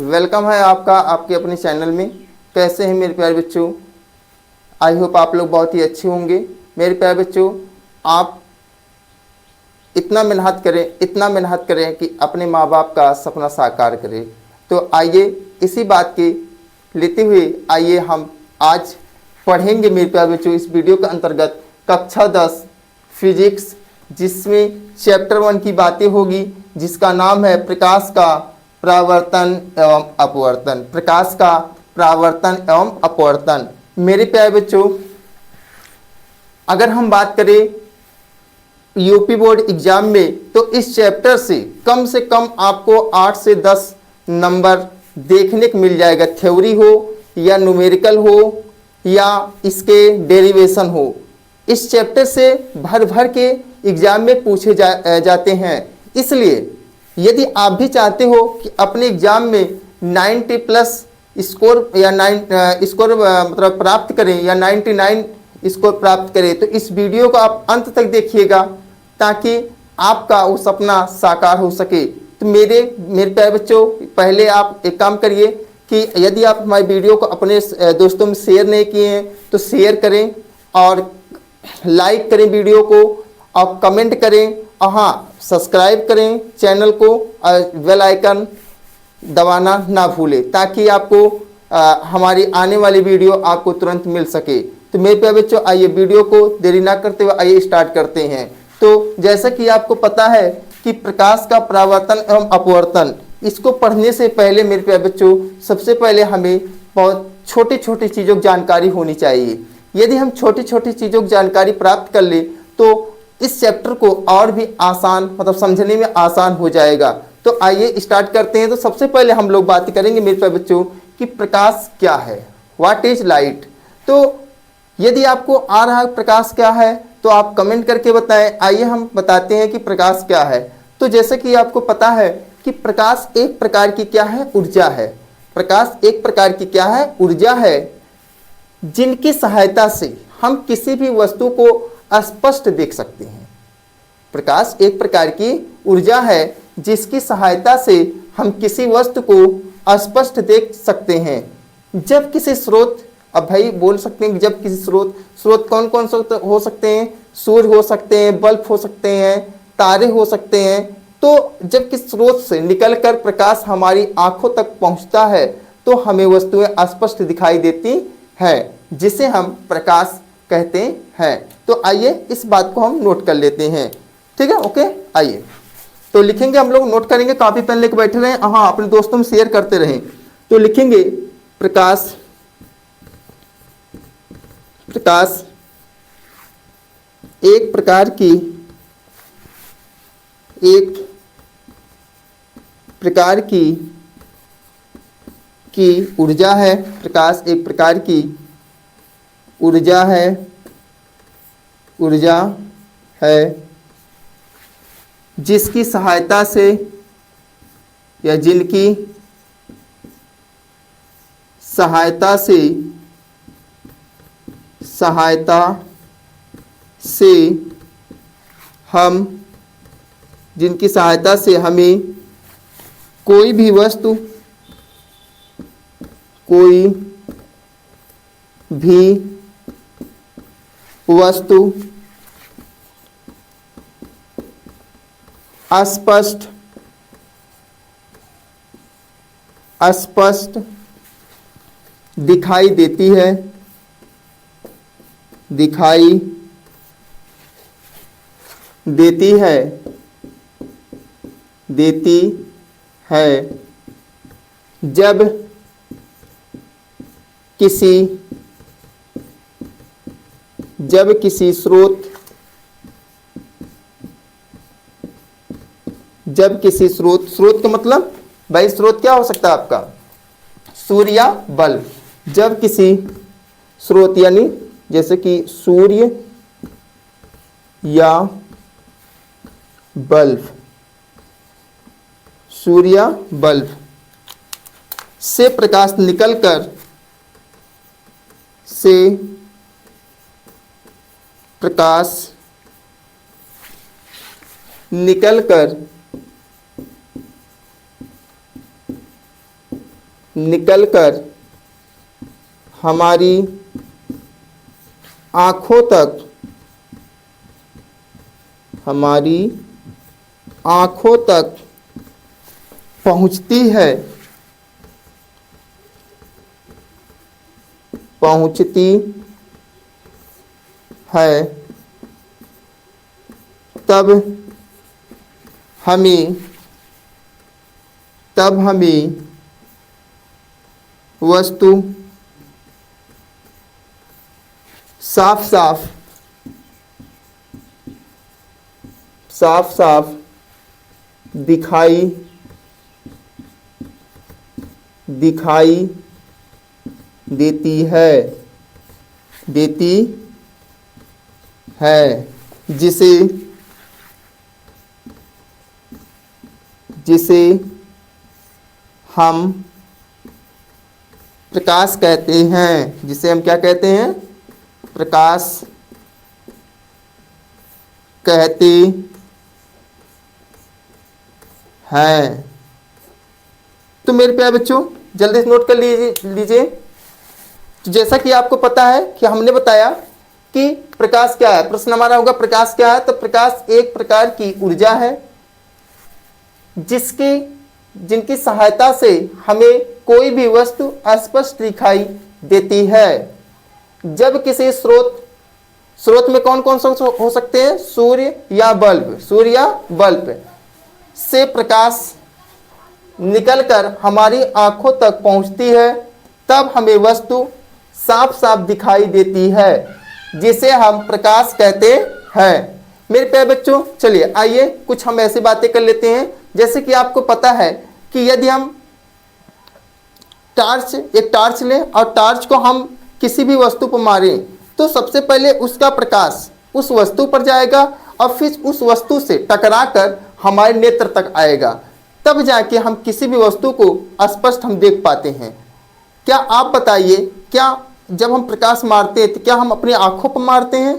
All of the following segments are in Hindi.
वेलकम है आपका आपके अपने चैनल में। कैसे हैं मेरे प्यारे बच्चों? आई होप आप लोग बहुत ही अच्छे होंगे। मेरे प्यारे बच्चों, आप इतना मेहनत करें कि अपने माँ बाप का सपना साकार करें। तो आइए इसी बात के लेते हुए आइए हम आज पढ़ेंगे मेरे प्यारे बच्चों इस वीडियो के अंतर्गत कक्षा 10 फिजिक्स, जिसमें चैप्टर 1 की बातें होगी, जिसका नाम है प्रकाश का परावर्तन एवं अपवर्तन। प्रकाश का परावर्तन एवं अपवर्तन। मेरे प्यारे बच्चों, अगर हम बात करें यूपी बोर्ड एग्जाम में, तो इस चैप्टर से कम आपको 8 से 10 नंबर देखने को मिल जाएगा। थ्योरी हो या न्यूमेरिकल हो या इसके डेरिवेशन हो, इस चैप्टर से भर भर के एग्जाम में पूछे जाते हैं। इसलिए यदि आप भी चाहते हो कि अपने एग्जाम में 90 प्लस स्कोर या स्कोर मतलब प्राप्त करें या 99 स्कोर प्राप्त करें, तो इस वीडियो को आप अंत तक देखिएगा ताकि आपका वो सपना साकार हो सके। तो मेरे प्यारे बच्चों, पहले आप एक काम करिए कि यदि आप हमारी वीडियो को अपने दोस्तों में शेयर नहीं किए हैं तो शेयर करें और लाइक करें वीडियो को और कमेंट करें और हाँ, सब्सक्राइब करें चैनल को और बेल आइकन दबाना ना भूलें ताकि आपको हमारी आने वाली वीडियो आपको तुरंत मिल सके। तो मेरे प्यारे बच्चों, आइए वीडियो को देरी ना करते हुए आइए स्टार्ट करते हैं। तो जैसा कि आपको पता है कि प्रकाश का परावर्तन एवं अपवर्तन, इसको पढ़ने से पहले मेरे प्यारे बच्चों, सबसे पहले हमें बहुत छोटी छोटी चीज़ों की जानकारी होनी चाहिए। यदि हम छोटी छोटी चीज़ों की जानकारी प्राप्त कर ले तो इस चैप्टर को और भी आसान मतलब समझने में आसान हो जाएगा। तो आइए स्टार्ट करते हैं। तो सबसे पहले हम लोग बात करेंगे मेरे प्यारे बच्चों कि प्रकाश क्या है, व्हाट इज लाइट। तो यदि आपको आ रहा है प्रकाश क्या है तो आप कमेंट करके बताएं। आइए हम बताते हैं कि प्रकाश क्या है। तो जैसे कि आपको पता है कि प्रकाश एक प्रकार की क्या है, ऊर्जा है। प्रकाश एक प्रकार की क्या है, ऊर्जा है, जिनकी सहायता से हम किसी भी वस्तु को स्पष्ट देख सकते हैं। प्रकाश एक प्रकार की ऊर्जा है जिसकी सहायता से हम किसी वस्तु को स्पष्ट देख सकते हैं। जब किसी स्रोत, अब भाई बोल सकते हैं कि जब किसी स्रोत कौन कौन से हो सकते हैं? सूर्य हो सकते हैं, बल्ब हो सकते हैं, तारे हो सकते हैं। तो जब किसी स्रोत से निकलकर प्रकाश हमारी आंखों तक पहुंचता है तो हमें वस्तुएं स्पष्ट दिखाई देती हैं, जिसे हम प्रकाश कहते हैं। तो आइए इस बात को हम नोट कर लेते हैं। ठीक है, ओके। आइए तो लिखेंगे, हम लोग नोट करेंगे, कॉपी पेन लेके बैठे रहें, हाँ अपने दोस्तों में शेयर करते रहें। तो लिखेंगे प्रकाश एक प्रकार की ऊर्जा है। प्रकाश एक प्रकार की ऊर्जा है जिसकी सहायता से या जिनकी सहायता से हमें कोई भी वस्तु स्पष्ट दिखाई देती है जब किसी स्रोत का मतलब भाई स्रोत क्या हो सकता है आपका? सूर्य या बल्ब। जब किसी स्रोत यानी जैसे कि सूर्य या बल्ब से प्रकाश निकलकर निकलकर हमारी आँखों तक पहुँचती है तब हमें वस्तु साफ साफ दिखाई देती है जिसे हम प्रकाश कहते हैं। जिसे हम क्या कहते हैं? प्रकाश कहते हैं। तो मेरे प्यारे बच्चों जल्दी से नोट कर लीजिए। तो जैसा कि आपको पता है कि हमने बताया कि प्रकाश क्या है। प्रश्न हमारा होगा प्रकाश क्या है। तो प्रकाश एक प्रकार की ऊर्जा है जिनकी सहायता से हमें कोई भी वस्तु स्पष्ट दिखाई देती है। जब किसी स्रोत में कौन कौन सा हो सकते हैं? सूर्य या बल्ब से प्रकाश निकलकर हमारी आंखों तक पहुंचती है, तब हमें वस्तु साफ साफ दिखाई देती है, जिसे हम प्रकाश कहते हैं। मेरे प्यारे बच्चों चलिए आइए कुछ हम ऐसी बातें कर लेते हैं। जैसे कि आपको पता है कि यदि हम एक टॉर्च लें और टॉर्च को हम किसी भी वस्तु पर मारें तो सबसे पहले उसका प्रकाश उस वस्तु पर जाएगा और फिर उस वस्तु से टकराकर हमारे नेत्र तक आएगा, तब जाके हम किसी भी वस्तु को स्पष्ट हम देख पाते हैं। क्या आप बताइए, क्या जब हम प्रकाश मारते हैं तो क्या हम अपनी आंखों पर मारते हैं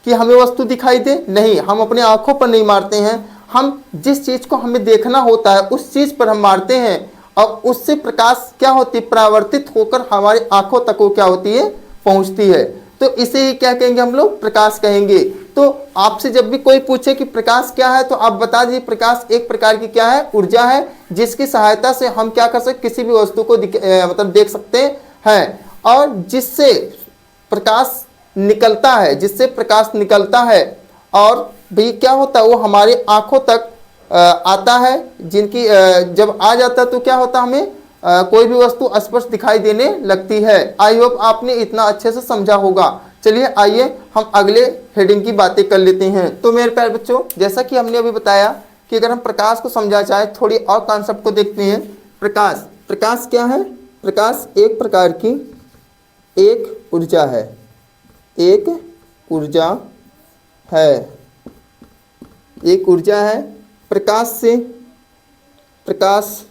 कि हमें वस्तु दिखाई दे? नहीं, हम अपने आंखों पर नहीं मारते हैं। हम जिस चीज को हमें देखना होता है उस चीज पर हम मारते हैं और उससे प्रकाश क्या होती है? परावर्तित होकर हमारी आंखों तक वो क्या होती है? पहुंचती है। तो इसे ही क्या कहेंगे हम लोग? प्रकाश कहेंगे। तो आपसे जब भी कोई पूछे कि प्रकाश क्या है तो आप बता दीजिए प्रकाश एक प्रकार की क्या है? ऊर्जा है, जिसकी सहायता से हम क्या कर सकते? किसी भी वस्तु को मतलब देख सकते हैं और जिससे प्रकाश निकलता है और भी क्या होता है? वो हमारी आंखों तक आता है, जिनकी जब आ जाता है तो क्या होता है? हमें कोई भी वस्तु स्पष्ट दिखाई देने लगती है। आई होप आपने इतना अच्छे से समझा होगा। चलिए आइए हम अगले हेडिंग की बातें कर लेते हैं। तो मेरे प्यारे बच्चों जैसा कि हमने अभी बताया कि अगर हम प्रकाश को समझा चाहे थोड़ी और कॉन्सेप्ट को देखते हैं। प्रकाश क्या है? प्रकाश एक प्रकार की एक ऊर्जा है। प्रकाश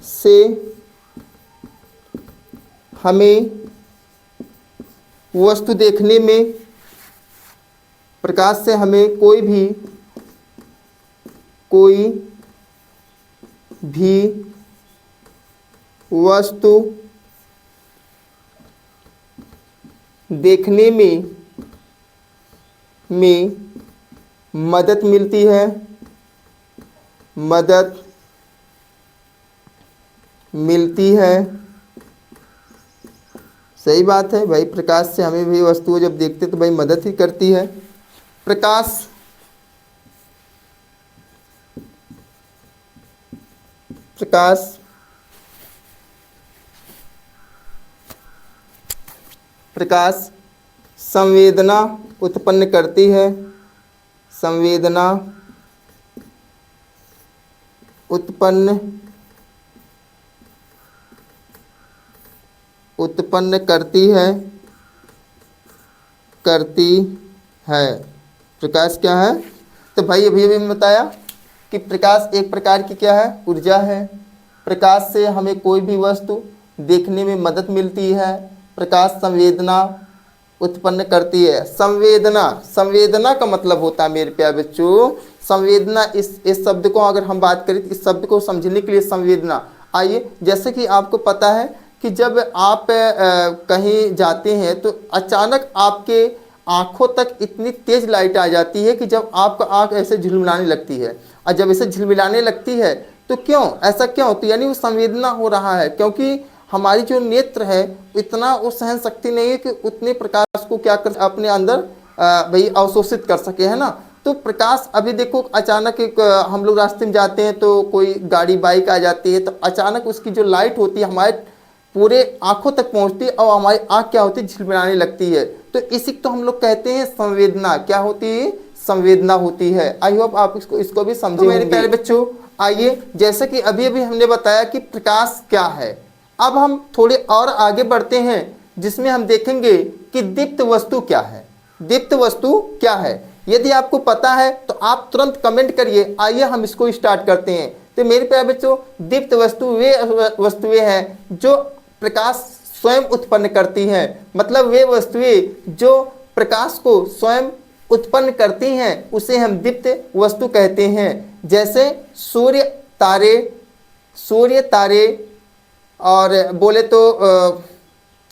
से हमें वस्तु देखने में, प्रकाश से हमें कोई भी वस्तु देखने में मदद मिलती है। सही बात है भाई, प्रकाश से हमें भी वस्तुएं जब देखते तो भाई मदद ही करती है। प्रकाश संवेदना उत्पन्न करती है। उत्पन्न करती है। प्रकाश क्या है? तो भाई अभी मैंने बताया कि प्रकाश एक प्रकार की क्या है? ऊर्जा है। प्रकाश से हमें कोई भी वस्तु देखने में मदद मिलती है। प्रकाश संवेदना उत्पन्न करती है। संवेदना का मतलब होता है मेरे प्यारे बच्चों, संवेदना इस शब्द को अगर हम बात करें तो इस शब्द को समझने के लिए संवेदना आइए, जैसे कि आपको पता है कि जब आप कहीं जाते हैं तो अचानक आपके आंखों तक इतनी तेज लाइट आ जाती है कि जब आपका आंख ऐसे झिलमिलाने लगती है, और जब ऐसे झिलमिलाने लगती है तो क्यों, ऐसा क्यों? तो यानी वो संवेदना हो रहा है, क्योंकि हमारी जो नेत्र है इतना वो सहन शक्ति नहीं है कि उतने प्रकाश को क्या कर अपने अंदर भाई अवशोषित कर सके, है ना। तो प्रकाश अभी देखो अचानक एक हम लोग रास्ते में जाते हैं तो कोई गाड़ी बाइक आ जाती है, तो अचानक उसकी जो लाइट होती है हमारे पूरे आंखों तक पहुंचती है और हमारी आंख क्या होती है, झिलमिलाने लगती है। तो इसी को हम लोग कहते हैं संवेदना। क्या होती है? संवेदना होती है। आई होप आप इसको भी समझे। तो मेरे प्यारे बच्चों, आइए, जैसे कि अभी अभी हमने बताया कि प्रकाश क्या है, अब हम थोड़े और आगे बढ़ते हैं जिसमें हम देखेंगे कि दीप्त वस्तु क्या है। दीप्त वस्तु क्या है, यदि आपको पता है तो आप तुरंत कमेंट करिए। आइए हम इसको स्टार्ट करते हैं। तो मेरे प्यारे बच्चों, दीप्त वस्तु वे वस्तुएं हैं जो प्रकाश स्वयं उत्पन्न करती हैं, मतलब वे वस्तुएं जो प्रकाश को स्वयं उत्पन्न करती हैं उसे हम दीप्त वस्तु कहते हैं। जैसे सूर्य, तारे और बोले तो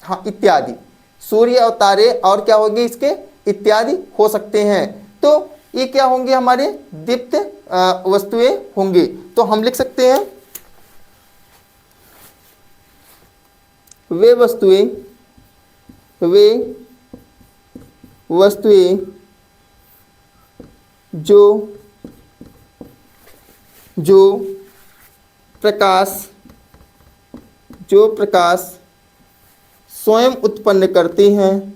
हाँ इत्यादि, सूर्य और तारे और क्या होंगे इसके, इत्यादि हो सकते हैं। तो ये क्या होंगे, हमारे दीप्त वस्तुएं होंगी। तो हम लिख सकते हैं वे वस्तुएं जो प्रकाश स्वयं उत्पन्न करती हैं,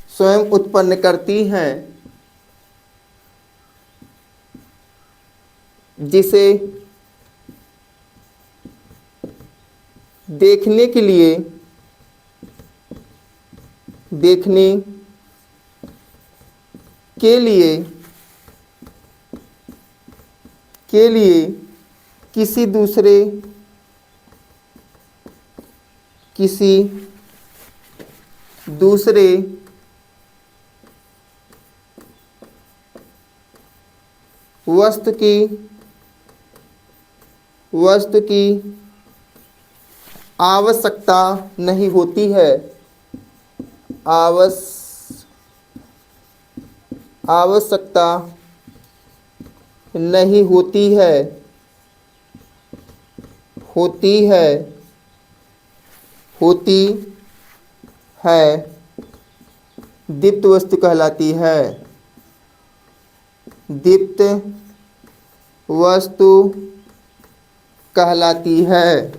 स्वयं उत्पन्न करती हैं, जिसे देखने के लिए किसी दूसरे वस्तु की आवश्यकता नहीं होती है। आवश्यकता नहीं होती है, होती है दीप्त वस्तु कहलाती है। दीप्त वस्तु कहलाती है,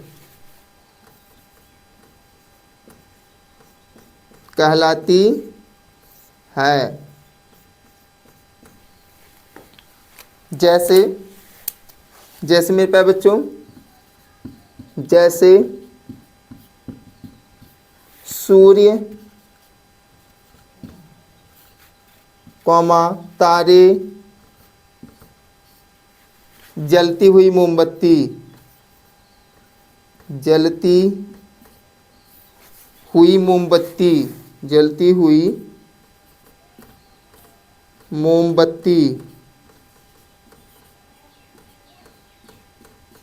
जैसे मेरे प्यारे बच्चों, जैसे सूर्य, तारे, जलती हुई मोमबत्ती, जलती हुई मोमबत्ती,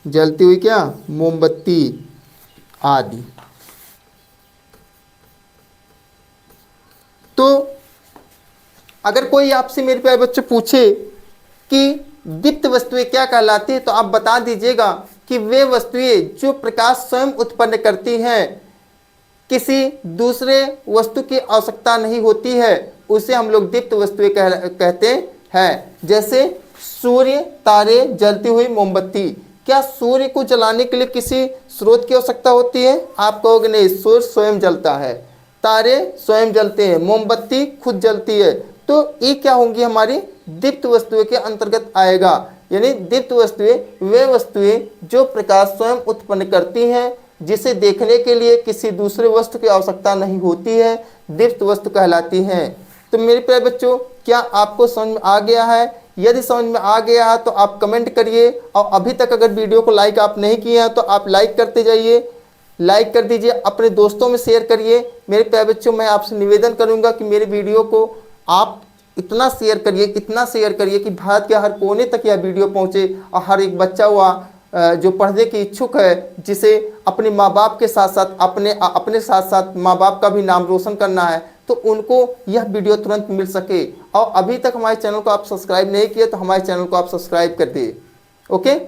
क्या, मोमबत्ती आदि। तो अगर कोई आपसे मेरे प्यारे बच्चे पूछे कि दीप्त वस्तुएं क्या कहलाती है, तो आप बता दीजिएगा कि वे वस्तुएं जो प्रकाश स्वयं उत्पन्न करती हैं, किसी दूसरे वस्तु की आवश्यकता नहीं होती है, उसे हम लोग दीप्त वस्तुएं कहते हैं। जैसे सूर्य, तारे, जलती हुई मोमबत्ती। क्या सूर्य को जलाने के लिए किसी स्रोत की आवश्यकता होती है? आप कहोगे नहीं, सूर्य स्वयं जलता है, तारे स्वयं जलते हैं, मोमबत्ती खुद जलती है। तो ये क्या होंगी, हमारी दीप्त वस्तुएं के अंतर्गत आएगा। यानी दीप्त वस्तुएं वे वस्तुएं जो प्रकाश स्वयं उत्पन्न करती हैं, जिसे देखने के लिए किसी दूसरे वस्तु की आवश्यकता नहीं होती है, दीप्त वस्तु कहलाती हैं। तो मेरे प्यारे बच्चों, क्या आपको समझ में आ गया है? यदि समझ में आ गया है तो आप कमेंट करिए, और अभी तक अगर वीडियो को लाइक आप नहीं किए हैं तो आप लाइक करते जाइए। लाइक कर दीजिए, अपने दोस्तों में शेयर करिए। मेरे प्यारे बच्चों, मैं आपसे निवेदन करूंगा कि मेरे वीडियो को आप इतना शेयर करिए, इतना शेयर करिए कि भारत के हर कोने तक यह वीडियो पहुंचे और हर एक बच्चा हुआ जो पढ़ने के इच्छुक है, जिसे अपने माँ बाप के साथ साथ अपने साथ साथ माँ बाप का भी नाम रोशन करना है, तो उनको यह वीडियो तुरंत मिल सके। और अभी तक हमारे चैनल को आप सब्सक्राइब नहीं किए तो हमारे चैनल को आप सब्सक्राइब कर दिए। ओके,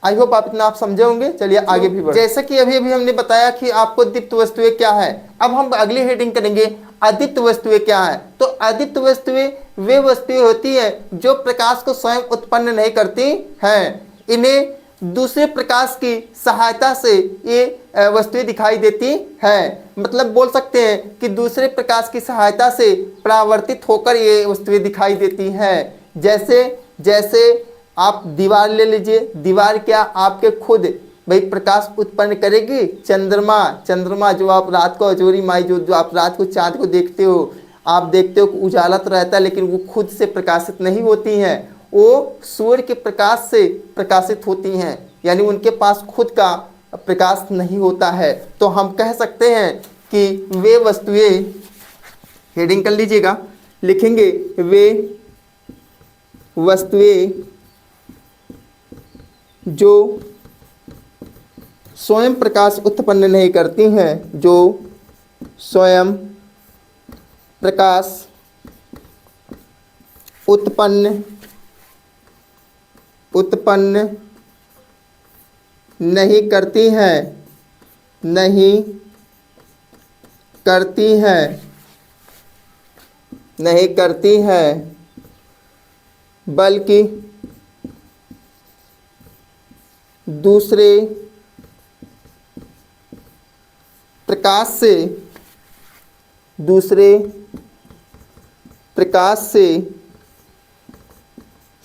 आई होप आप इतना आप समझे होंगे। चलिए आगे भी बढ़े। जैसे कि अभी हमने बताया कि आपको दीप्त वस्तुएं क्या है, अब हम अगली हेडिंग करेंगे अदीप्त वस्तुएं क्या है। तो अदीप्त वस्तुएं वे वस्तुएं होती हैं जो प्रकाश को स्वयं उत्पन्न नहीं करती हैं, इन्हें दूसरे प्रकाश की सहायता से ये वस्तुएं दिखाई देती हैं। मतलब बोल सकते हैं कि दूसरे प्रकाश की सहायता से परावर्तित होकर ये वस्तुएं दिखाई देती हैं। जैसे आप दीवार ले लीजिए, दीवार क्या आपके खुद भाई प्रकाश उत्पन्न करेगी। चंद्रमा जो आप रात को अजोरी माई जो आप रात को चांद को देखते हो, आप देखते हो कि उजाला तो रहता है लेकिन वो खुद से प्रकाशित नहीं होती हैं, वो सूर्य के प्रकाश से प्रकाशित होती हैं, यानी उनके पास खुद का प्रकाश नहीं होता है। तो हम कह सकते हैं कि वे वस्तुएं, हेडिंग कर लीजिएगा, लिखेंगे वे वस्तुएं जो स्वयं प्रकाश उत्पन्न नहीं करती हैं, जो स्वयं प्रकाश उत्पन्न नहीं करती हैं, बल्कि दूसरे प्रकाश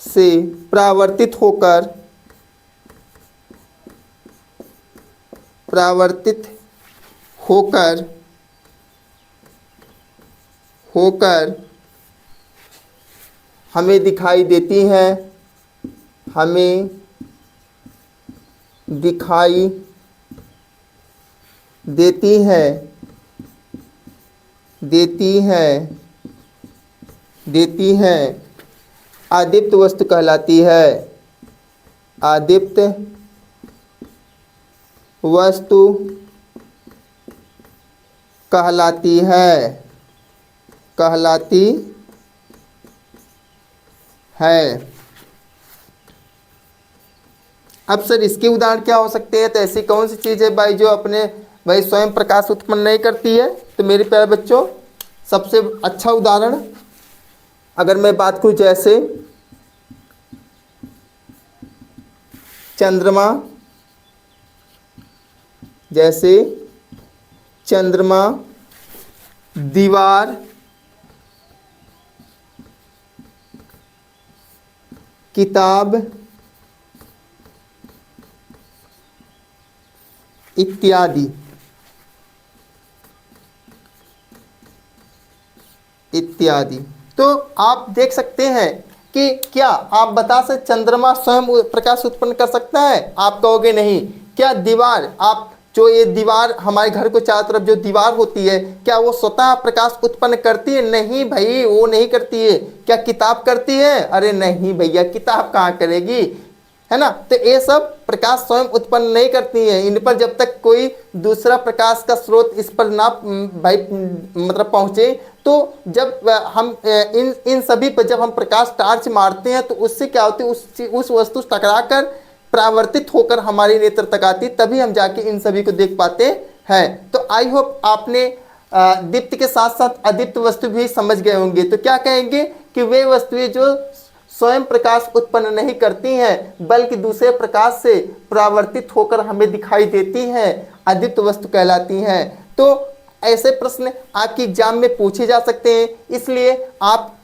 से परावर्तित होकर हमें दिखाई देती हैं, अदीप्त वस्तु कहलाती है। अदीप्त वस्तु कहलाती है। अब सर इसके उदाहरण क्या हो सकते हैं? तो ऐसी कौन सी चीज़ है भाई जो अपने भाई स्वयं प्रकाश उत्पन्न नहीं करती है? तो मेरे प्यारे बच्चों, सबसे अच्छा उदाहरण अगर मैं बात करूं, जैसे चंद्रमा, दीवार, किताब इत्यादि। तो आप देख सकते हैं कि क्या आप बता सकते चंद्रमा स्वयं प्रकाश उत्पन्न कर सकता है? आप कहोगे नहीं। क्या दीवार, आप जो ये दीवार हमारे घर को चारों तरफ जो दीवार होती है, क्या वो स्वतः प्रकाश उत्पन्न करती है? नहीं भाई, वो नहीं करती है। क्या किताब करती है? अरे नहीं भैया, किताब कहाँ करेगी, है ना। तो ये सब प्रकाश स्वयं उत्पन्न नहीं करती है। इन पर जब तक कोई दूसरा प्रकाश का स्रोत इस पर ना भाई मतलब पहुंचे, तो जब हम इन सभी पर जब हम प्रकाश टार्च मारते हैं तो उससे क्या होती है, उस वस्तु टकराकर परावर्तित होकर हमारे नेत्र तक आती, तभी हम जाके इन सभी को देख पाते हैं। तो आई होप आपने दीप्त के साथ साथ अदीप्त वस्तु भी समझ गए होंगे। तो क्या कहेंगे कि वे वस्तुएं जो स्वयं प्रकाश उत्पन्न नहीं करती हैं बल्कि दूसरे प्रकाश से परावर्तित होकर हमें दिखाई देती हैं, अदीप्त वस्तु कहलाती हैं। तो ऐसे प्रश्न आपकी एग्जाम में पूछे जा सकते हैं, इसलिए आप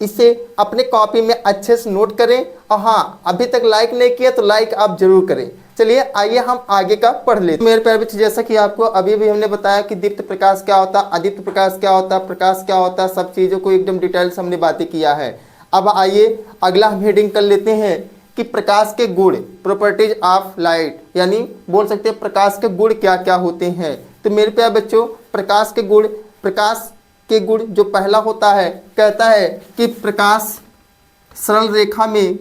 इसे अपने कॉपी में अच्छे से नोट करें। और हाँ, अभी तक लाइक नहीं किया तो लाइक आप जरूर करें। चलिए आइए हम आगे का पढ़ लेते हैं। मेरे प्यारे बच्चे, जैसा कि आपको अभी भी हमने बताया कि दीप्त प्रकाश क्या होता है, अदीप्त प्रकाश क्या होता है, प्रकाश क्या होता है, सब चीज़ों को एकदम डिटेल से हमने बातें किया है। अब आइए अगला हम हेडिंग कर लेते हैं कि प्रकाश के गुण, प्रॉपर्टीज ऑफ लाइट, यानी बोल सकते हैं प्रकाश के गुण क्या क्या होते हैं। तो मेरे प्यारे बच्चों, प्रकाश के गुण जो पहला होता है, कहता है कि प्रकाश सरल रेखा में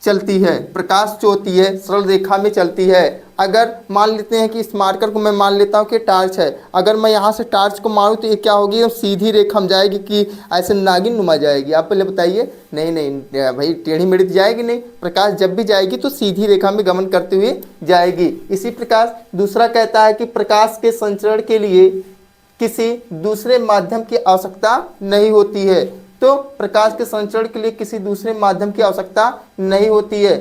चलती है। प्रकाश जो होती है सरल रेखा में चलती है। अगर मान लेते हैं कि इस मार्कर को मैं मान लेता हूँ कि टार्च है, अगर मैं यहाँ से टार्च को मारूँ तो ये क्या होगी, सीधी रेखा में जाएगी कि ऐसे नागिन नुमा जाएगी? आप पहले बताइए। नहीं नहीं भाई, टेढ़ी मेढ़ी जाएगी नहीं। प्रकाश जब भी जाएगी तो सीधी रेखा में गमन करते हुए जाएगी। इसी प्रकार दूसरा कहता है कि प्रकाश के संचरण के लिए किसी दूसरे माध्यम की आवश्यकता नहीं होती है। तो प्रकाश के संचरण के लिए किसी दूसरे माध्यम की आवश्यकता नहीं होती है।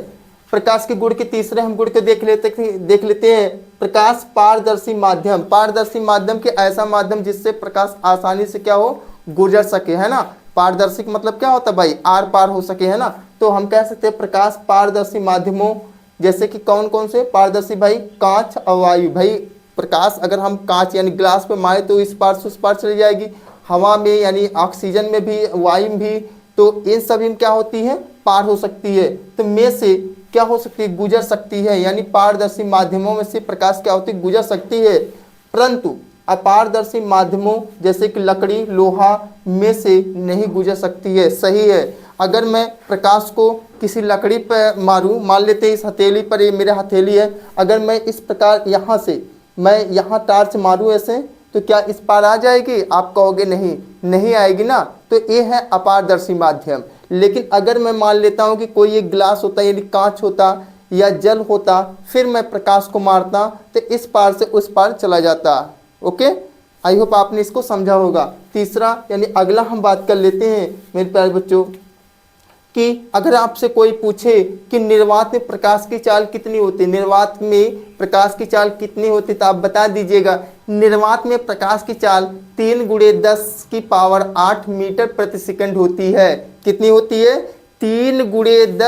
प्रकाश के गुण के तीसरे हम गुण को देख लेते हैं। प्रकाश पारदर्शी माध्यम। पारदर्शी माध्यम के ऐसा माध्यम जिससे प्रकाश आसानी से क्या हो, गुजर सके, है ना। पारदर्शी मतलब क्या होता है भाई, आर पार हो सके, है ना। तो हम कह सकते हैं प्रकाश पारदर्शी माध्यमों, जैसे कि कौन कौन से पारदर्शी भाई, कांच और वायु। भाई प्रकाश अगर हम कांच यानी ग्लास पे मारे तो इस पार से उस पार चली जाएगी। हवा में यानी ऑक्सीजन में भी, वायु में भी, तो इन सभी में क्या होती है, पार हो सकती है। तो में से क्या हो सकती है, गुजर सकती है। यानी पारदर्शी माध्यमों में से प्रकाश क्या होती है, गुजर सकती है। परंतु अपारदर्शी माध्यमों जैसे कि लकड़ी, लोहा में से नहीं गुजर सकती है। सही है। अगर मैं प्रकाश को किसी लकड़ी पर मारूं, मान लेते हैं इस हथेली पर, ये मेरा हथेली है, अगर मैं इस प्रकार यहाँ से मैं यहाँ टार्च मारूं ऐसे, तो क्या इस पार आ जाएगी? आप कहोगे नहीं, नहीं आएगी ना। तो ये है अपारदर्शी माध्यम। लेकिन अगर मैं मान लेता हूँ कि कोई एक ग्लास होता यानी कांच होता या जल होता, फिर मैं प्रकाश को मारता तो इस पार से उस पार चला जाता। ओके, आई होप आपने इसको समझा होगा। तीसरा यानी अगला हम बात कर लेते हैं मेरे प्यारे बच्चों कि अगर आपसे कोई पूछे कि निर्वात में प्रकाश की चाल कितनी होती है, निर्वात में प्रकाश की चाल कितनी होती है, तो आप बता दीजिएगा। निर्वात में प्रकाश की चाल 3 × 10⁸ मीटर प्रति सेकंड होती है। कितनी होती है? 3 ×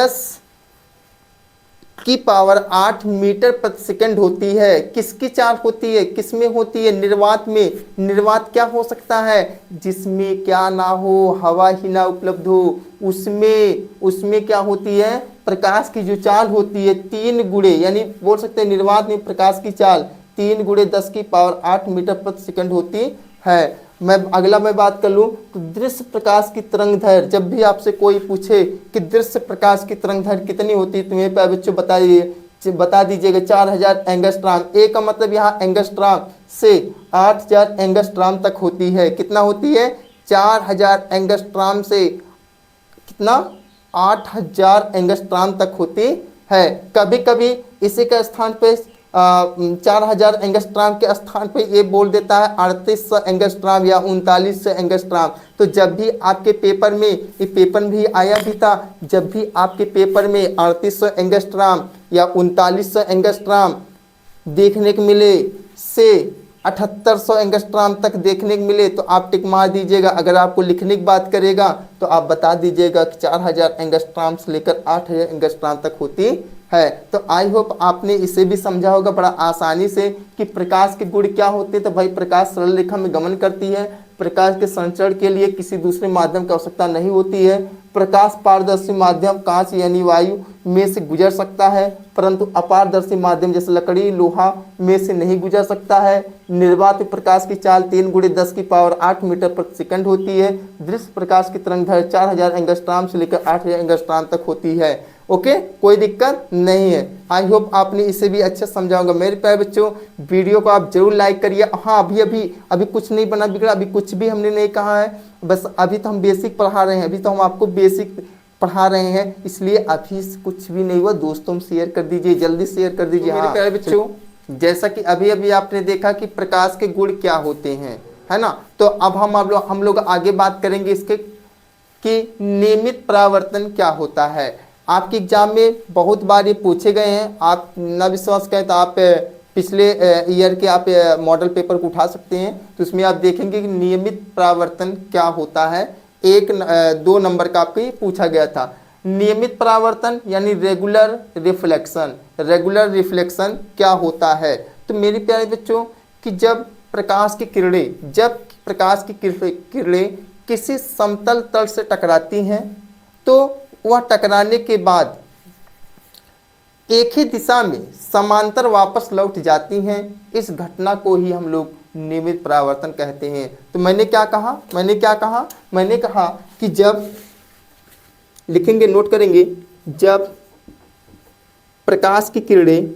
10⁸ मीटर प्रति सेकंड होती है। किसकी चाल होती है, किसमें होती है? निर्वात में। निर्वात क्या हो सकता है? जिसमें क्या ना हो, हवा ही ना उपलब्ध हो, उसमें क्या होती है, प्रकाश की जो चाल होती है 3 गुणे, यानी बोल सकते हैं निर्वात में प्रकाश की चाल 3 × 10⁸ मीटर प्रति सेकंड होती है। मैं बात कर लूँ तो दृश्य प्रकाश की तरंगदैर्घ्य, जब भी आपसे कोई पूछे कि दृश्य प्रकाश की तरंगदैर्घ्य कितनी होती है, तो मेरे प्यारे बच्चों बता दीजिएगा 4000 एंगस्ट्रॉम। ए का मतलब यहाँ एंगस्ट्रॉम से 8000 एंगस्ट्रॉम तक होती है। कितना होती है? 4000 एंगस्ट्रॉम से कितना, 8000 एंगस्ट्रॉम तक होती है। कभी कभी इसी का स्थान पे 4000 एंगस्ट्रॉम के स्थान पे ये बोल देता है 3800 एंगस्ट्रॉम या 3900 एंगस्ट्रॉम। तो जब भी आपके पेपर में, ये पेपर भी आया भी था, जब भी आपके पेपर में 3800 एंगस्ट्रॉम या 3900 एंगस्ट्रॉम देखने को मिले से 7800 एंगस्ट्रॉम तक देखने को मिले, तो आप टिक मार दीजिएगा। अगर आपको लिखने की बात करेगा तो आप बता दीजिएगा कि 4000 एंगस्ट्रॉम से लेकर 8000 एंगस्ट्रॉम तक होती है। तो आई होप आपने इसे भी समझा होगा बड़ा आसानी से कि प्रकाश के गुण क्या होते हैं। तो भाई प्रकाश सरल रेखा में गमन करती है। प्रकाश के संचरण के लिए किसी दूसरे माध्यम की आवश्यकता नहीं होती है। प्रकाश पारदर्शी माध्यम कांच यानी वायु में से गुजर सकता है, परंतु अपारदर्शी माध्यम जैसे लकड़ी, लोहा में से नहीं गुजर सकता है। निर्वात प्रकाश की चाल 3 × 10⁸ मीटर प्रति सेकंड होती है। दृश्य प्रकाश की तरंगदैर्घ्य 4000 एंगस्ट्रॉम से लेकर 8000 एंगस्ट्रॉम तक होती है। ओके, कोई दिक्कत नहीं है। आई होप आपने इसे भी अच्छे समझा होगा। मेरे प्यारे बच्चों, वीडियो को आप जरूर लाइक करिए। हाँ, अभी कुछ नहीं बना बिगड़ा, अभी कुछ भी हमने नहीं कहा है, बस अभी तो हम बेसिक पढ़ा रहे हैं, अभी तो हम आपको बेसिक पढ़ा रहे हैं, इसलिए अभी कुछ भी नहीं हुआ। दोस्तों में शेयर कर दीजिए, जल्दी शेयर कर दीजिए। मेरे प्यारे बच्चों, जैसा कि अभी आपने देखा कि प्रकाश के गुण क्या होते हैं, है ना। तो अब हम लोग आगे बात करेंगे इसके कि नियमित परावर्तन क्या होता है। आपके एग्जाम में बहुत बार ये पूछे गए हैं। आप ना विश्वास करें तो आप पिछले ईयर के आप मॉडल पेपर को उठा सकते हैं, तो उसमें आप देखेंगे कि नियमित परावर्तन क्या होता है। 2 नंबर का आपको पूछा गया था। नियमित परावर्तन यानी रेगुलर रिफ्लेक्शन। रेगुलर रिफ्लेक्शन क्या होता है? तो मेरे प्यारे बच्चों कि जब प्रकाश की किरणें किसी समतल तल से टकराती हैं, तो वह टकराने के बाद एक ही दिशा में समांतर वापस लौट जाती हैं, इस घटना को ही हम लोग नियमित परावर्तन कहते हैं। तो मैंने क्या कहा, मैंने कहा कि जब लिखेंगे, नोट करेंगे, जब प्रकाश की किरणें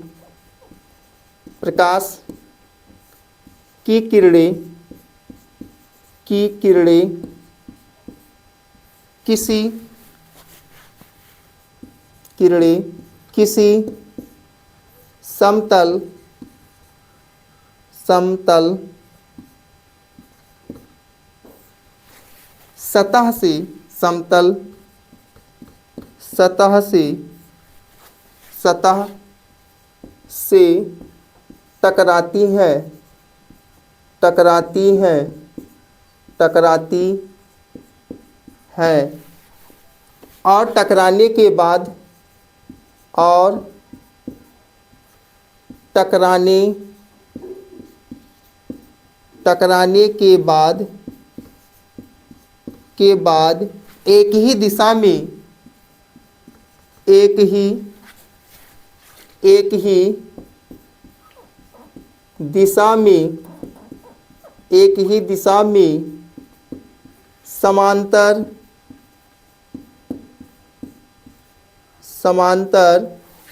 किसी समतल सतह से टकराती है और टकराने के बाद एक ही दिशा में समांतर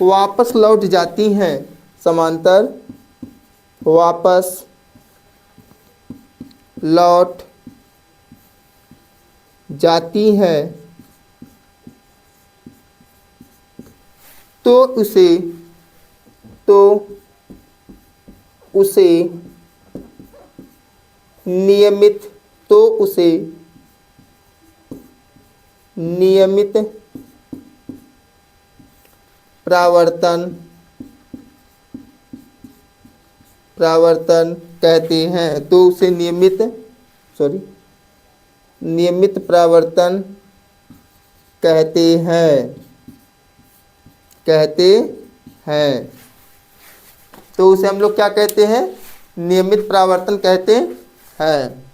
वापस लौट जाती हैं, तो उसे नियमित परावर्तन कहते हैं। तो उसे नियमित परावर्तन कहते हैं। तो उसे हम लोग क्या कहते हैं, नियमित परावर्तन कहते हैं।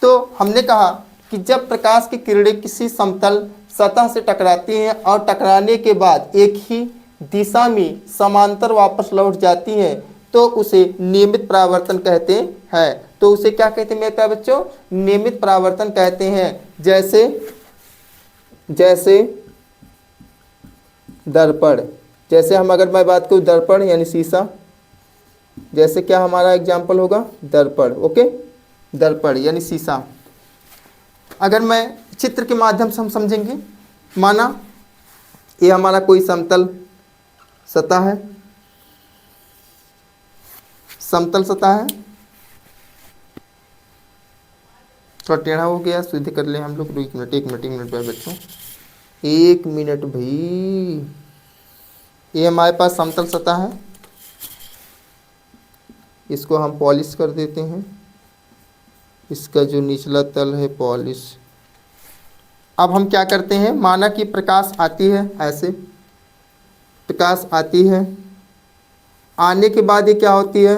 तो हमने कहा कि जब प्रकाश की किरणें किसी समतल सतह से टकराती हैं और टकराने के बाद एक ही दिशा में समांतर वापस लौट जाती हैं, तो उसे नियमित परावर्तन कहते हैं। तो उसे क्या कहते हैं मेरे प्यारे बच्चों, नियमित परावर्तन कहते हैं। जैसे दर्पण, जैसे हम अगर मैं बात करूँ दर्पण यानी शीशा, जैसे क्या हमारा एग्जाम्पल होगा, दर्पण। ओके, दर्पण यानी शीशा। अगर मैं चित्र के माध्यम से हम समझेंगे, माना ये हमारा कोई समतल सतह है, थोड़ा टेढ़ा हो गया, सीधे कर ले हम लोग। एक मिनट बच्चों, 1 मिनट भाई। ये हमारे पास समतल सतह है, इसको हम पॉलिश कर देते हैं, इसका जो निचला तल है पॉलिश। अब हम क्या करते हैं, माना कि प्रकाश आती है, ऐसे प्रकाश आती है, आने के बाद ये क्या होती है,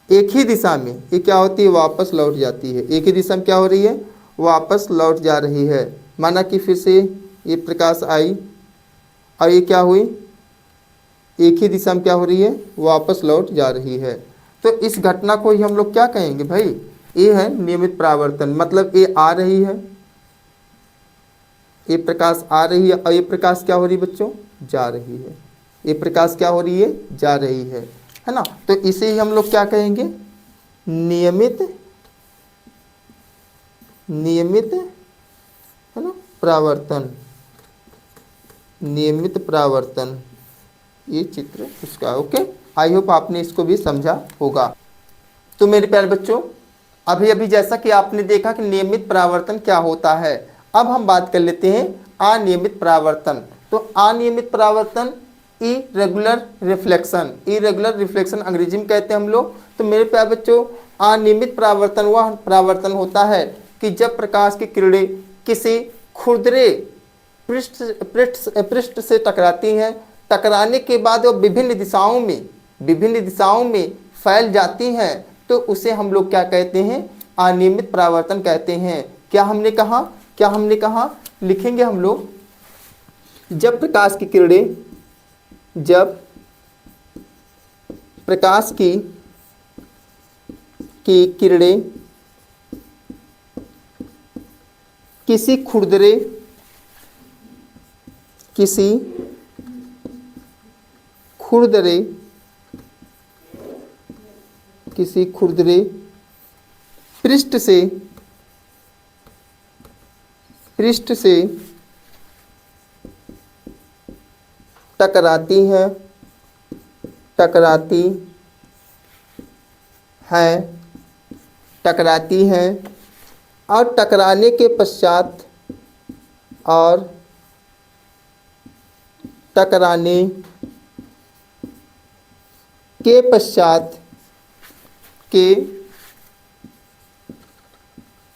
एक ही दिशा में ये क्या होती है, वापस लौट जाती है। एक ही दिशा में क्या हो रही है, वापस लौट जा रही है। माना कि फिर से ये प्रकाश आई और ये क्या हुई, एक ही दिशा में क्या हो रही है, वापस लौट जा रही है। तो इस घटना को ही हम लोग क्या कहेंगे भाई, ये है नियमित परावर्तन। मतलब ये आ रही है, ये प्रकाश आ रही है और ये प्रकाश क्या हो रही है बच्चों, जा रही है। ये प्रकाश क्या हो रही है, जा रही है ना। तो इसे ही हम लोग क्या कहेंगे, नियमित है ना परावर्तन, नियमित परावर्तन, ये चित्र उसका। ओके, आई होप आपने इसको भी समझा होगा। तो मेरे प्यारे बच्चों, अभी जैसा कि आपने देखा कि नियमित परावर्तन क्या होता है, अब हम बात कर लेते हैं अनियमित परावर्तन। तो अनियमित परावर्तन इरेगुलर रिफ्लेक्शन अंग्रेजी में कहते हैं हम लोग। तो मेरे प्यारे बच्चों, अनियमित परावर्तन वह परावर्तन होता है कि जब प्रकाश की किरणें किसी खुरदरे पृष्ठ से टकराती हैं, टकराने के बाद वो विभिन्न दिशाओं में फैल जाती हैं, तो उसे हम लोग क्या कहते हैं, अनियमित परावर्तन कहते हैं। क्या हमने कहा लिखेंगे हम लोग, जब प्रकाश की किरणें जब प्रकाश की किरणें किसी खुरदरे पृष्ठ से टकराती हैं और टकराने के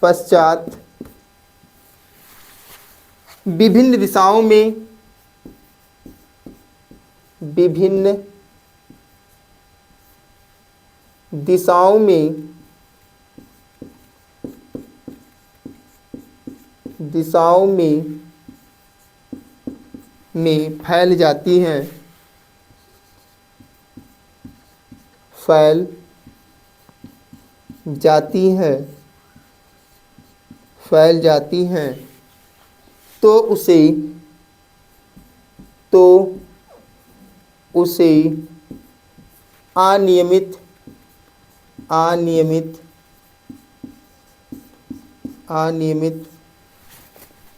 पश्चात विभिन्न दिशाओं में फैल जाती हैं तो उसे अनियमित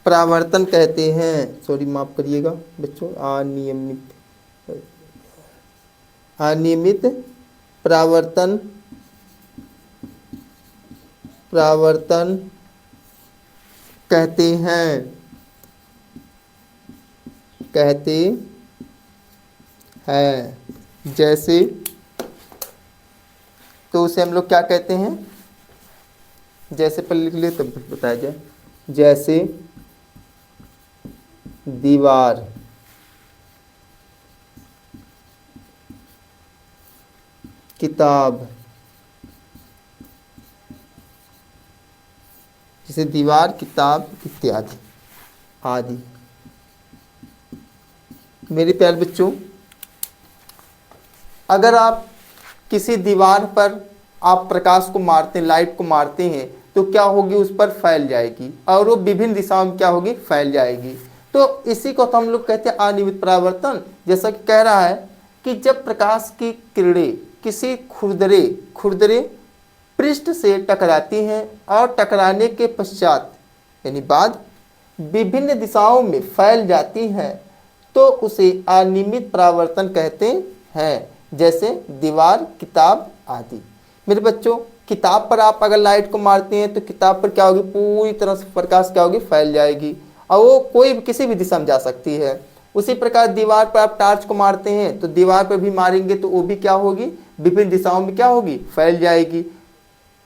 परावर्तन कहते हैं। सॉरी, माफ करिएगा बच्चों, अनियमित परावर्तन कहते हैं जैसे, तो उसे हम लोग क्या कहते हैं, जैसे पर लिख ले तब बताया जाए। जैसे दीवार, किताब, जैसे दीवार, किताब इत्यादि आदि। मेरे प्यारे बच्चों, अगर आप किसी दीवार पर आप प्रकाश को मारते हैं, लाइट को मारते हैं, तो क्या होगी, उस पर फैल जाएगी और वो विभिन्न दिशाओं में क्या होगी, फैल जाएगी। तो इसी को तो हम लोग कहते हैं अनियमित परावर्तन। जैसा कि कह रहा है कि जब प्रकाश की किरणें किसी खुरदरे पृष्ठ से टकराती हैं और टकराने के पश्चात यानी बाद विभिन्न दिशाओं में फैल जाती हैं तो उसे अनियमित परावर्तन कहते हैं, जैसे दीवार, किताब आदि। मेरे बच्चों, किताब पर आप अगर लाइट को मारते हैं तो किताब पर क्या होगी, पूरी तरह से प्रकाश क्या होगी, फैल जाएगी और वो कोई भी किसी भी दिशा में जा सकती है। उसी प्रकार दीवार पर आप टार्च को मारते हैं तो दीवार पर भी मारेंगे तो वो भी क्या होगी, विभिन्न दिशाओं में क्या होगी, फैल जाएगी।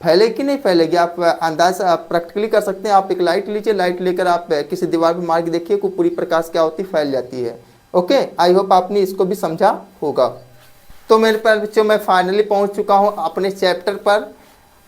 फैलेगी कि नहीं फैलेगी, आप अंदाज आप प्रैक्टिकली कर सकते हैं। आप एक लाइट लीजिए, लाइट लेकर आप किसी दीवार पर मार के देखिए को पूरी प्रकाश क्या होती, फैल जाती है। ओके, आई होप आपने इसको भी समझा होगा। तो मेरे प्यारे बच्चों, मैं फाइनली पहुंच चुका हूं अपने चैप्टर पर।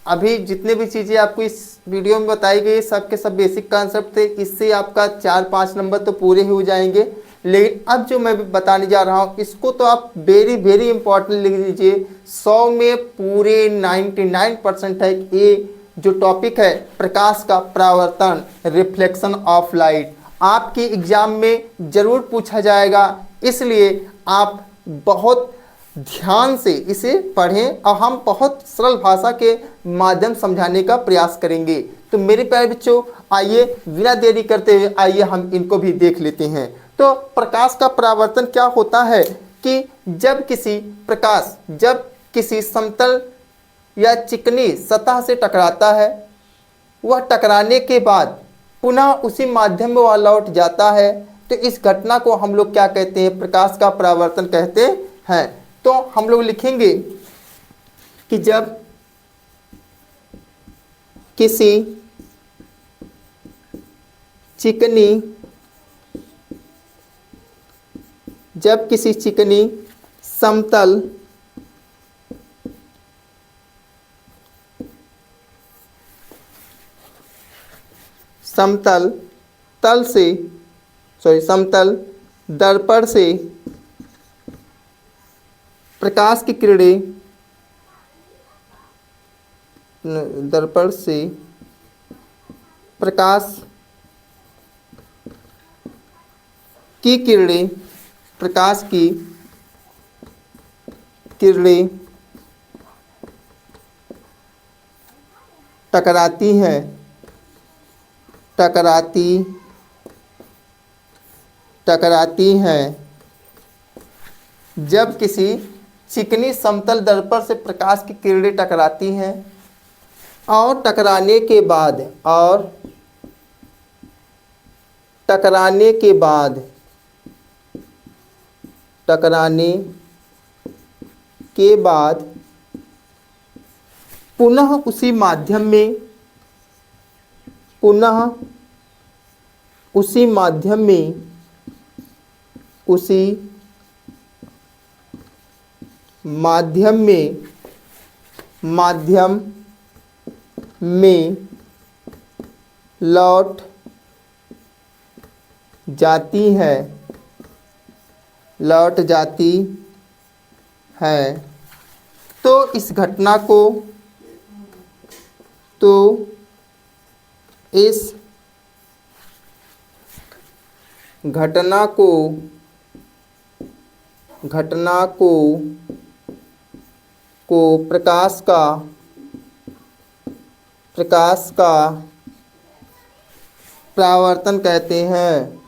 अभी जितने भी चीज़ें आपको इस वीडियो में बताई गई सब के सब बेसिक कॉन्सेप्ट थे, इससे आपका 4-5 नंबर तो पूरे ही हो जाएंगे। लेकिन अब जो मैं बताने जा रहा हूँ इसको तो आप वेरी वेरी इंपॉर्टेंट लिख लीजिए। 100 में पूरे 99% है। ये जो टॉपिक है प्रकाश का परावर्तन, रिफ्लेक्शन ऑफ लाइट, आपके एग्जाम में जरूर पूछा जाएगा, इसलिए आप बहुत ध्यान से इसे पढ़ें और हम बहुत सरल भाषा के माध्यम समझाने का प्रयास करेंगे। तो मेरे प्यारे बच्चों, आइए बिना देरी करते हुए आइए हम इनको भी देख लेते हैं। तो प्रकाश का परावर्तन क्या होता है कि जब किसी प्रकाश जब किसी समतल या चिकनी सतह से टकराता है, वह टकराने के बाद पुनः उसी माध्यम में वह लौट जाता है, तो इस घटना को हम लोग क्या कहते हैं, प्रकाश का परावर्तन कहते हैं। तो हम लोग लिखेंगे कि जब किसी चिकनी समतल दर्पण से प्रकाश की किरणें दर्पण से प्रकाश की किरणें प्रकाश की किरणें टकराती हैं टकराती हैं। जब किसी चिकनी समतल दर्पण से प्रकाश की किरणें टकराती हैं और टकराने के बाद पुनः उसी माध्यम में लौट जाती है। तो इस घटना को प्रकाश का परावर्तन कहते हैं।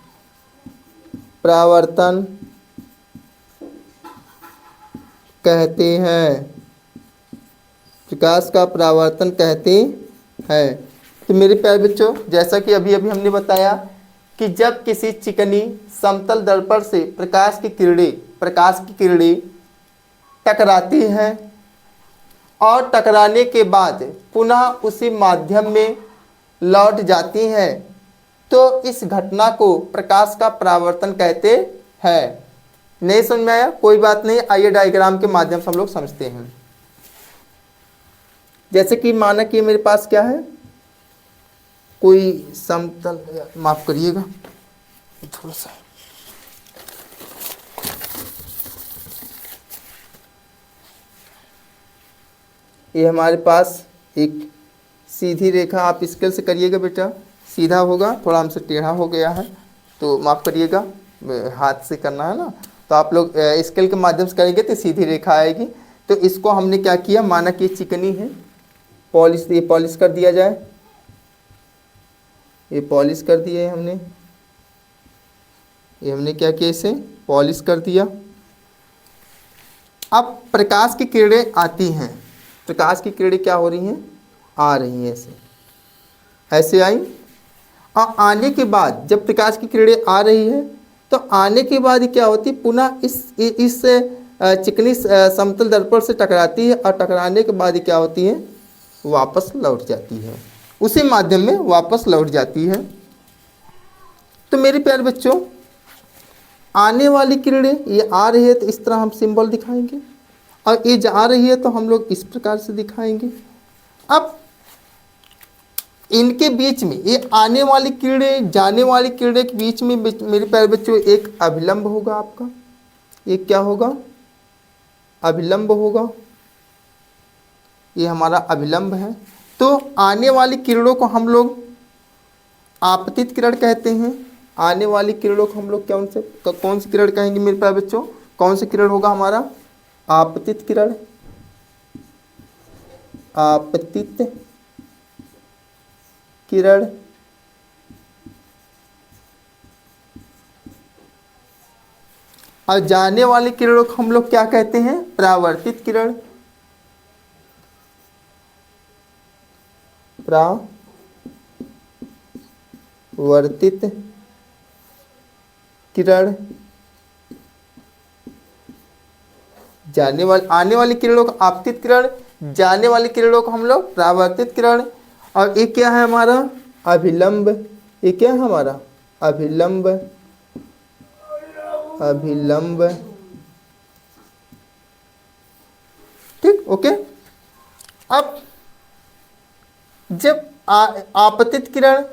प्रकाश का परावर्तन कहते हैं। तो मेरे प्यारे बच्चों, जैसा कि अभी हमने बताया कि जब किसी चिकनी समतल दर्पण से प्रकाश की किरणें टकराती हैं और टकराने के बाद पुनः उसी माध्यम में लौट जाती हैं, तो इस घटना को प्रकाश का परावर्तन कहते हैं। नहीं समझ में आया? कोई बात नहीं, आइए डायग्राम के माध्यम से हम लोग समझते हैं। जैसे कि माना कि मेरे पास क्या है, कोई समतल, माफ करिएगा थोड़ा सा, ये हमारे पास एक सीधी रेखा, आप स्केल से करिएगा बेटा, सीधा होगा, थोड़ा हमसे टेढ़ा हो गया है तो माफ़ करिएगा, हाथ से करना है ना, तो आप लोग स्केल के माध्यम से करेंगे तो सीधी रेखा आएगी। तो इसको हमने क्या किया, माना कि चिकनी है, ये पॉलिश कर दिया जाए, ये पॉलिश कर दिए हमने, ये हमने क्या किया, इसे पॉलिश कर दिया। अब प्रकाश की किरणें आती हैं, प्रकाश की किरणें क्या हो रही हैं, आ रही हैं, ऐसे आई, और आने के बाद जब प्रकाश की किरणें आ रही है तो आने के बाद क्या होती है, पुनः इस चिकनी समतल दर्पण से टकराती है और टकराने के बाद क्या होती है, वापस लौट जाती है, उसी माध्यम में वापस लौट जाती है। तो मेरे प्यारे बच्चों, आने वाली किरणें ये आ रही है तो इस तरह हम सिंबल दिखाएंगे, और ये जा रही है तो हम लोग इस प्रकार से दिखाएंगे। अब इनके बीच में, ये आने वाली किरणें जाने वाली किरणें के बीच में मेरे प्यारे बच्चों एक अभिलंब होगा आपका, एक क्या होगा, अभिलंब होगा, ये हमारा अभिलंब है। तो आने वाली किरणों को हम लोग आपतित किरण कहते हैं। आने वाली किरणों को हम लोग कौन सी किरण कहेंगे मेरे प्यारे बच्चों, कौन सी किरण होगा हमारा, आपतित किरण, आपतित किरण। और जाने वाली किरणों को हम लोग क्या कहते हैं, परावर्तित किरण, परावर्तित किरण। आने वाली किरणों को आपतित किरण, जाने वाली किरणों को हम लोग परावर्तित किरण। और ये क्या है हमारा, अभिलंब, ये क्या है हमारा, अभिलंब, अभिलंब, ठीक, ओके। अब जब आपतित किरण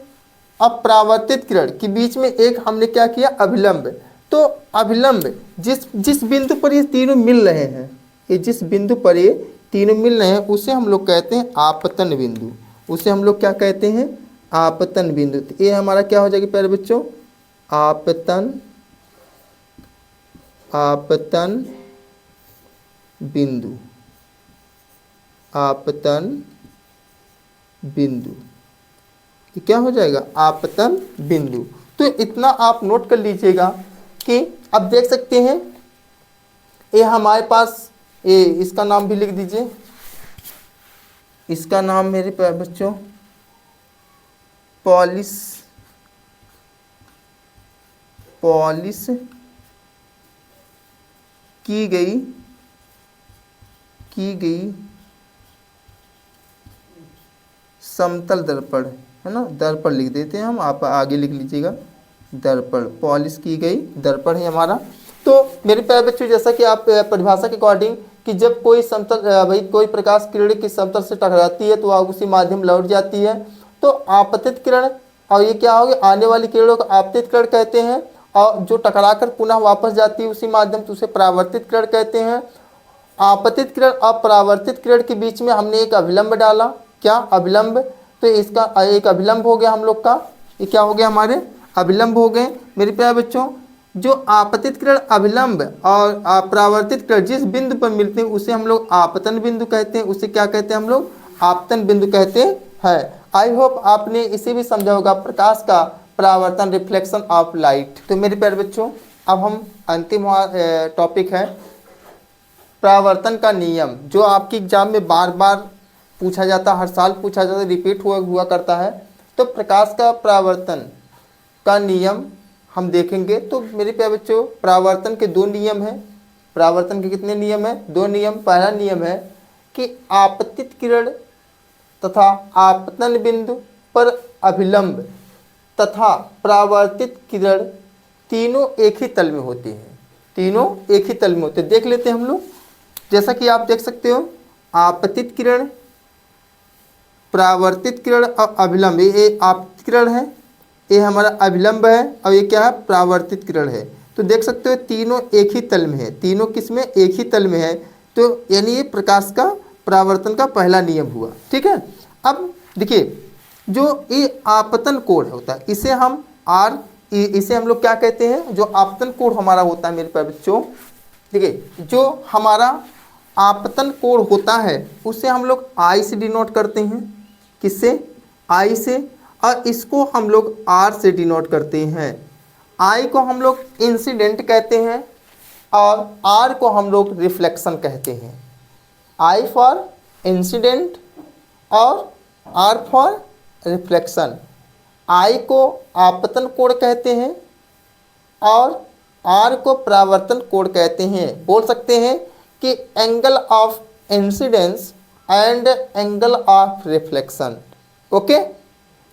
और परावर्तित किरण के बीच में एक हमने क्या किया, अभिलंब, तो अभिलंब जिस जिस बिंदु पर ये तीनों मिल रहे हैं, ये जिस बिंदु पर ये तीनों मिल रहे हैं उसे हम लोग कहते हैं आपतन बिंदु। उसे हम लोग क्या कहते हैं? आपतन बिंदु। तो ये हमारा क्या हो जाएगा प्यारे बच्चों? आपतन आपतन बिंदु। आपतन बिंदु ये क्या हो जाएगा? आपतन बिंदु। तो इतना आप नोट कर लीजिएगा कि अब देख सकते हैं ये हमारे पास, ये इसका नाम भी लिख दीजिए। इसका नाम मेरे प्यारे बच्चों पॉलिश की गई समतल दर्पण है ना, दर्पण लिख देते हैं हम, आप आगे लिख लीजिएगा दर्पण। पॉलिश की गई दर्पण है हमारा। तो मेरे प्यारे बच्चों जैसा कि आप परिभाषा के अकॉर्डिंग कि जब कोई समतल भाई कोई प्रकाश किरण की समतल से टकराती है तो वह उसी माध्यम लौट जाती है, तो आपतित किरण, और ये क्या होगी? आने वाली किरणों को आपतित किरण कहते हैं, और जो टकराकर पुनः वापस जाती है उसी माध्यम से उसे परावर्तित किरण कहते हैं। आपतित किरण और परावर्तित किरण के बीच में हमने एक अभिलंब डाला। क्या? अभिलंब। तो इसका एक अभिलंब हो गया हम लोग का। ये क्या हो गया? हमारे अभिलंब हो गए। मेरे प्यारे बच्चों जो आपतित किरण, अभिलंब और परावर्तित किरण जिस बिंदु पर मिलते हैं उसे हम लोग आपतन बिंदु कहते हैं। उसे क्या कहते हैं हम लोग? आपतन बिंदु कहते हैं। आई होप आपने इसे भी समझा होगा, प्रकाश का परावर्तन, रिफ्लेक्शन ऑफ लाइट। तो मेरे प्यारे बच्चों अब हम अंतिम टॉपिक है परावर्तन का नियम, जो आपकी एग्जाम में बार बार पूछा जाता, हर साल पूछा जाता, रिपीट हुआ करता है। तो प्रकाश का परावर्तन का नियम हम देखेंगे। तो मेरे प्यारे बच्चों परावर्तन के दो नियम हैं। परावर्तन के कितने नियम हैं? दो नियम। पहला नियम है कि आपतित किरण तथा आपतन बिंदु पर अभिलंब तथा परावर्तित किरण तीनों एक ही तल में होते हैं। तीनों एक ही तल में होते हैं। देख लेते हैं हम लोग, जैसा कि आप देख सकते हो आपतित किरण, परावर्तित किरण और अभिलंब। ये आपतित किरण है, ये हमारा अभिलंब है, और ये क्या है? परावर्तित किरण है। तो देख सकते हो तीनों एक ही तल में है। तीनों किस में? एक ही तल में है। तो यानी ये प्रकाश का परावर्तन का पहला नियम हुआ। ठीक है। अब देखिए जो ये आपतन कोण होता है इसे हम इसे हम लोग क्या कहते हैं? जो आपतन कोण हमारा होता है मेरे प्यारे बच्चों, देखिए जो हमारा आपतन कोण होता है उसे हम लोग आई से डिनोट करते हैं। किससे? आई से। और इसको हम लोग आर से डिनोट करते हैं। आई को हम लोग इंसिडेंट कहते हैं और आर को हम लोग रिफ्लेक्शन कहते हैं। आई फॉर इंसिडेंट और आर फॉर रिफ्लेक्शन। आई को आपतन कोण कहते हैं और आर को परावर्तन कोण कहते हैं। बोल सकते हैं कि angle of incidence and angle of reflection. Okay.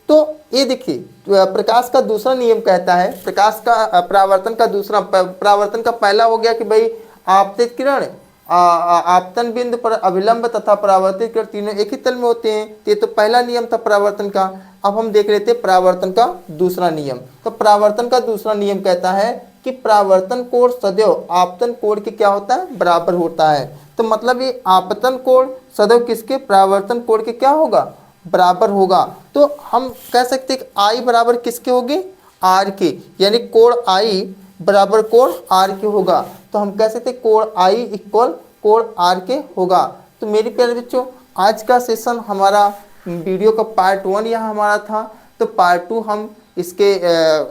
तो ये देखिए प्रकाश का दूसरा नियम कहता है, प्रकाश का परावर्तन का दूसरा, परावर्तन का पहला हो गया कि भाई आपतित किरण, आपतन बिंदु पर अभिलंब तथा परावर्तित किरण तीनों एक ही तल में होते हैं। ये तो पहला नियम था परावर्तन का। अब हम देख लेते हैं परावर्तन का दूसरा नियम। तो परावर्तन का दूसरा नियम कहता है कि परावर्तन कोण सदैव आपतन कोण के क्या होता है? बराबर होता है। तो मतलब ये आपतन कोण सदैव किसके? परावर्तन कोण के क्या होगा? बराबर होगा। तो हम कह सकते हैं कि आई बराबर किसके होगी? आर के, यानी कोण आई बराबर कोण आर के होगा। तो हम कह सकते हैं कोण आई इक्वल कोण आर के होगा। तो मेरे प्यारे बच्चों आज का सेशन हमारा वीडियो का पार्ट 1 यहाँ हमारा था। तो पार्ट 2 हम इसके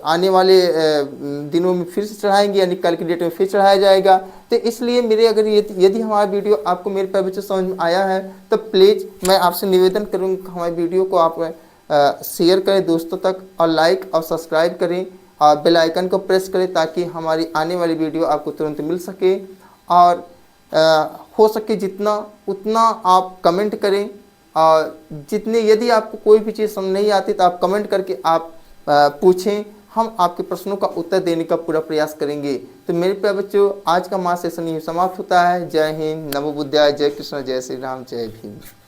आने वाले दिनों में फिर से चढ़ाएंगे, यानी कल की डेट में फिर चढ़ाया जाएगा। तो इसलिए मेरे अगर यदि हमारा वीडियो आपको मेरे प्यारे बच्चों समझ में आया है तो प्लीज़ मैं आपसे निवेदन करूँगा हमारे वीडियो को आप शेयर करें दोस्तों तक, और लाइक और सब्सक्राइब करें और बेल आइकन को प्रेस करें ताकि हमारी आने वाली वीडियो आपको तुरंत मिल सके। और हो सके जितना उतना आप कमेंट करें, और जितने यदि आपको कोई भी चीज़ समझ नहीं आती तो आप कमेंट करके आप पूछें, हम आपके प्रश्नों का उत्तर देने का पूरा प्रयास करेंगे। तो मेरे प्यारे बच्चों आज का हमारा सेशन यही समाप्त होता है। जय हिंद, नमो बुद्धाय, जय कृष्ण, जय श्री राम, जय भीम।